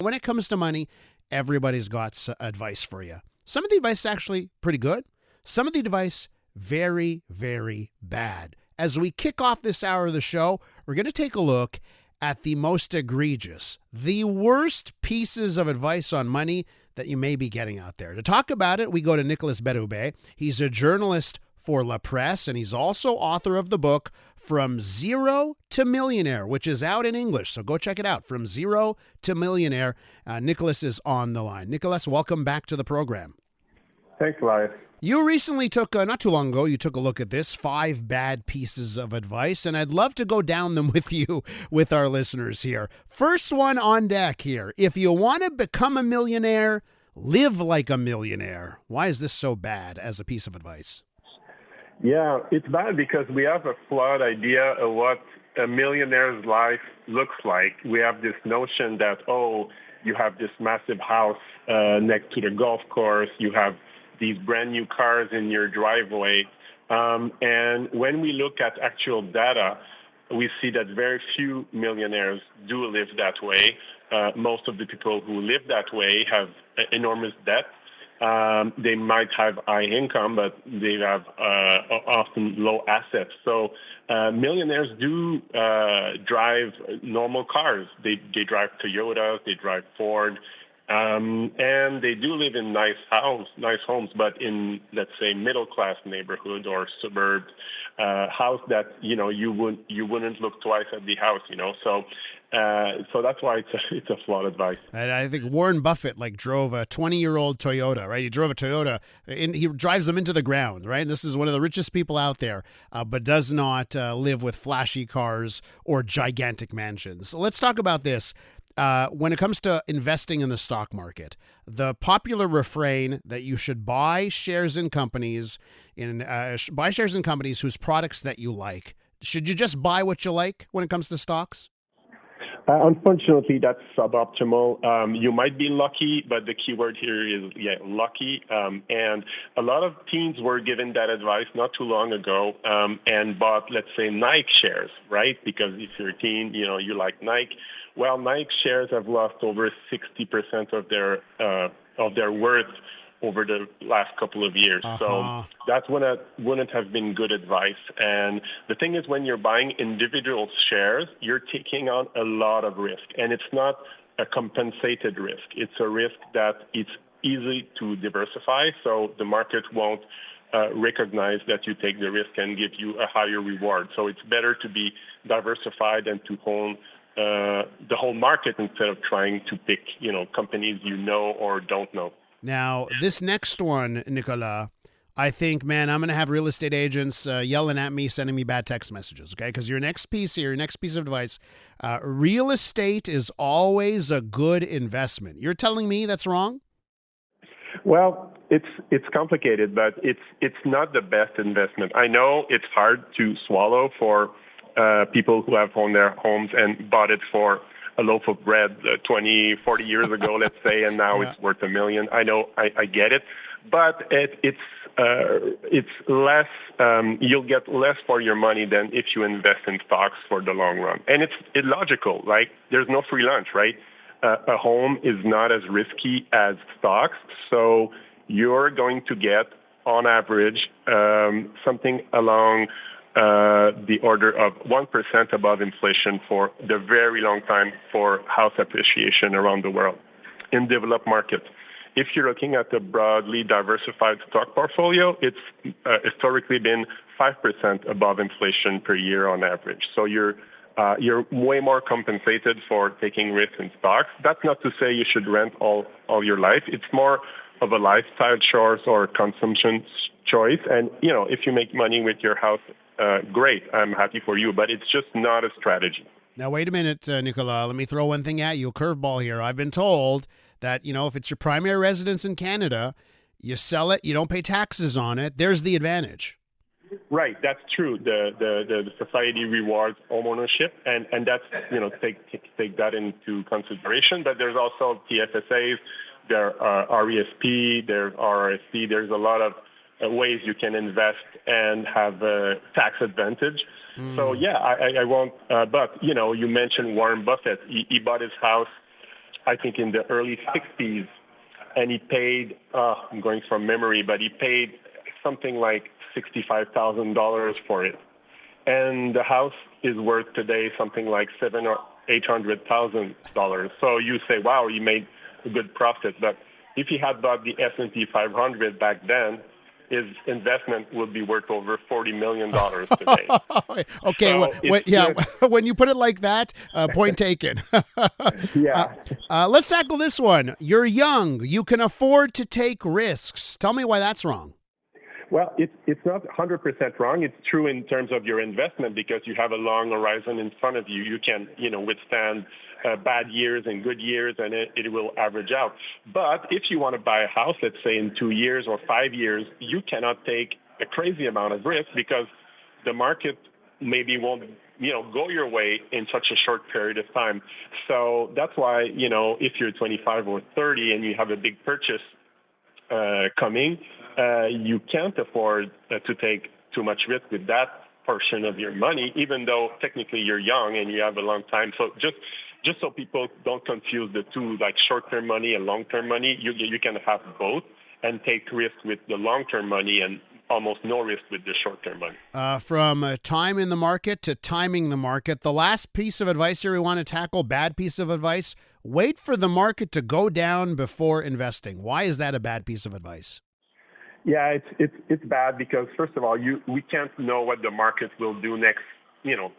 When it comes to money, everybody's got advice for you. Some of the advice is actually pretty good. Some of the advice, very, very bad. As we kick off this hour of the show, we're going to take a look at the most egregious, the worst pieces of advice on money that you may be getting out there. To talk about it, we go to Nicolas Bérubé. He's a journalist for Presse, and he's also author of the book From Zero to Millionaire, which is out in English. So go check it out. From Zero to Millionaire. Nicolas is on the line. Nicolas, welcome back to the program. Thanks, Elias. You recently took, not too long ago, you took a look at this, 5 bad pieces of advice, and I'd love to go down them with you, with our listeners here. First one on deck here. If you want to become a millionaire, live like a millionaire. Why is this so bad as a piece of advice? Yeah, it's bad because we have a flawed idea of what a millionaire's life looks like. We have this notion that, you have this massive house next to the golf course, you have these brand new cars in your driveway. And when we look at actual data, we see that very few millionaires do live that way. Most of the people who live that way have enormous debt. They might have high income, but they have often low assets. So millionaires do drive normal cars. They drive Toyotas, they drive Ford, and they do live in nice homes, but in, let's say, middle-class neighborhood or suburb house that, you wouldn't look twice at the house, So that's why it's a flawed advice. And I think Warren Buffett drove a 20-year-old Toyota, right? He drove a Toyota, and he drives them into the ground, right? And this is one of the richest people out there, but does not live with flashy cars or gigantic mansions. So let's talk about this. When it comes to investing in the stock market, the popular refrain that you should buy shares in companies whose products that you like. Should you just buy what you like when it comes to stocks? Unfortunately, that's suboptimal. You might be lucky, but the key word here is, lucky. And a lot of teens were given that advice not too long ago and bought, let's say, Nike shares, right? Because if you're a teen, you like Nike. Well, Nike shares have lost over 60% of their worth over the last couple of years. So that wouldn't have been good advice. And the thing is, when you're buying individual shares, you're taking on a lot of risk. And it's not a compensated risk. It's a risk that it's easy to diversify, so the market won't recognize that you take the risk and give you a higher reward. So it's better to be diversified and to own the whole market instead of trying to pick, companies or don't know. Now, this next one, Nicolas, I think, man, I'm going to have real estate agents yelling at me, sending me bad text messages, okay? Because your next piece of advice, real estate is always a good investment. You're telling me that's wrong? Well, it's complicated, but it's not the best investment. I know it's hard to swallow for people who have owned their homes and bought it for a loaf of bread 20, 40 years ago, let's say, and now it's worth $1 million. I know, I get it, but it's less. You'll get less for your money than if you invest in stocks for the long run. And it's illogical, right? There's no free lunch, right? A home is not as risky as stocks, so you're going to get, on average, something along the order of 1% above inflation for the very long time for house appreciation around the world in developed markets. If you're looking at a broadly diversified stock portfolio, it's historically been 5% above inflation per year on average. So you're way more compensated for taking risks in stocks. That's not to say you should rent all your life. It's more of a lifestyle choice or consumption choice. And, if you make money with your house, great, I'm happy for you, but it's just not a strategy. Now, wait a minute, Nicolas. Let me throw one thing at you, a curveball here. I've been told that, if it's your primary residence in Canada, you sell it, you don't pay taxes on it. There's the advantage. Right, that's true. The society rewards homeownership, and that's, take that into consideration. But there's also TFSAs, there are RESP, there's RRSP, there's a lot of ways you can invest and have a tax advantage. So, I won't, but, you mentioned Warren Buffett. He bought his house I think, in the early 60s, and he paid, I'm going from memory, but he paid something like $65,000 for it. And the house is worth today something like $700,000 or $800,000. So you say, wow, he made a good profit. But if he had bought the S&P 500 back then, his investment would be worth over $40 million today. Okay, when you put it like that, point taken. Yeah. Let's tackle this one. You're young. You can afford to take risks. Tell me why that's wrong. Well, it's not 100% wrong. It's true in terms of your investment because you have a long horizon in front of you. You can, withstand bad years and good years, and it will average out. But if you want to buy a house, let's say in 2 years or 5 years, you cannot take a crazy amount of risk because the market maybe won't, go your way in such a short period of time. So that's why, if you're 25 or 30 and you have a big purchase coming, you can't afford to take too much risk with that portion of your money, even though technically you're young and you have a long time. So just so people don't confuse the two, like short-term money and long-term money, you can have both and take risk with the long-term money and almost no risk with the short-term money. From time in the market to timing the market, the last piece of advice here we want to tackle, bad piece of advice, wait for the market to go down before investing. Why is that a bad piece of advice? Yeah, it's bad because, first of all, we can't know what the market will do next,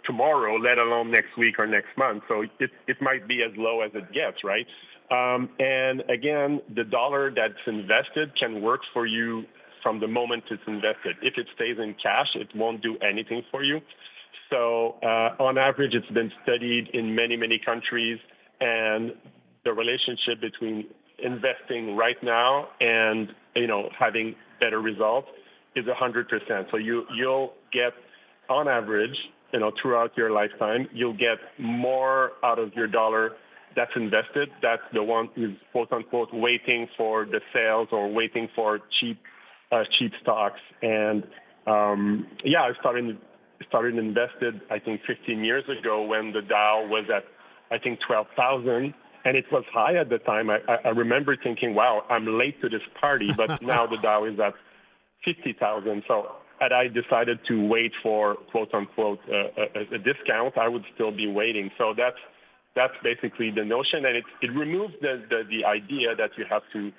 tomorrow, let alone next week or next month. So it might be as low as it gets, right? And again, the dollar that's invested can work for you from the moment it's invested. If it stays in cash, it won't do anything for you. So on average, it's been studied in many, many countries, and the relationship between investing right now and, having better results is 100%. So you'll get, on average, throughout your lifetime, you'll get more out of your dollar that's invested. That's the one who's, quote unquote, waiting for the sales or waiting for cheap stocks. And I started invested, I think, 15 years ago when the Dow was at, I think, 12,000. And it was high at the time. I remember thinking, wow, I'm late to this party, but now the Dow is at 50,000. So had I decided to wait for, quote unquote, a discount, I would still be waiting. So that's basically the notion. And it removes the idea that you have to,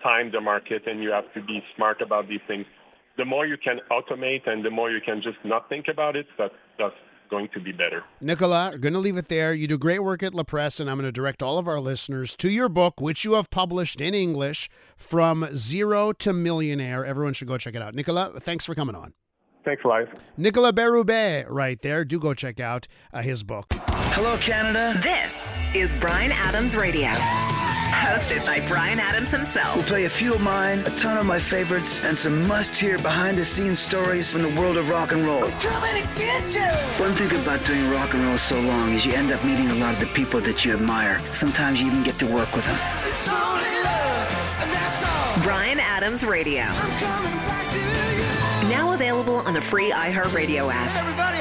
time the market and you have to be smart about these things. The more you can automate and the more you can just not think about it, that's going to be better. Nicolas, we're going to leave it there. You do great work at La Presse, and I'm going to direct all of our listeners to your book, which you have published in English, From Zero to Millionaire. Everyone should go check it out. Nicolas, thanks for coming on. Thanks, Elias. Nicolas Bérubé right there. Do go check out his book. Hello, Canada. This is Bryan Adams Radio. Hosted by Bryan Adams himself. We'll play a few of mine, a ton of my favorites, and some must-hear behind-the-scenes stories from the world of rock and roll. One thing about doing rock and roll so long is you end up meeting a lot of the people that you admire. Sometimes you even get to work with them. It's only love, and that's all. Bryan Adams Radio. I'm coming back to you. Now available on the free iHeartRadio app. Everybody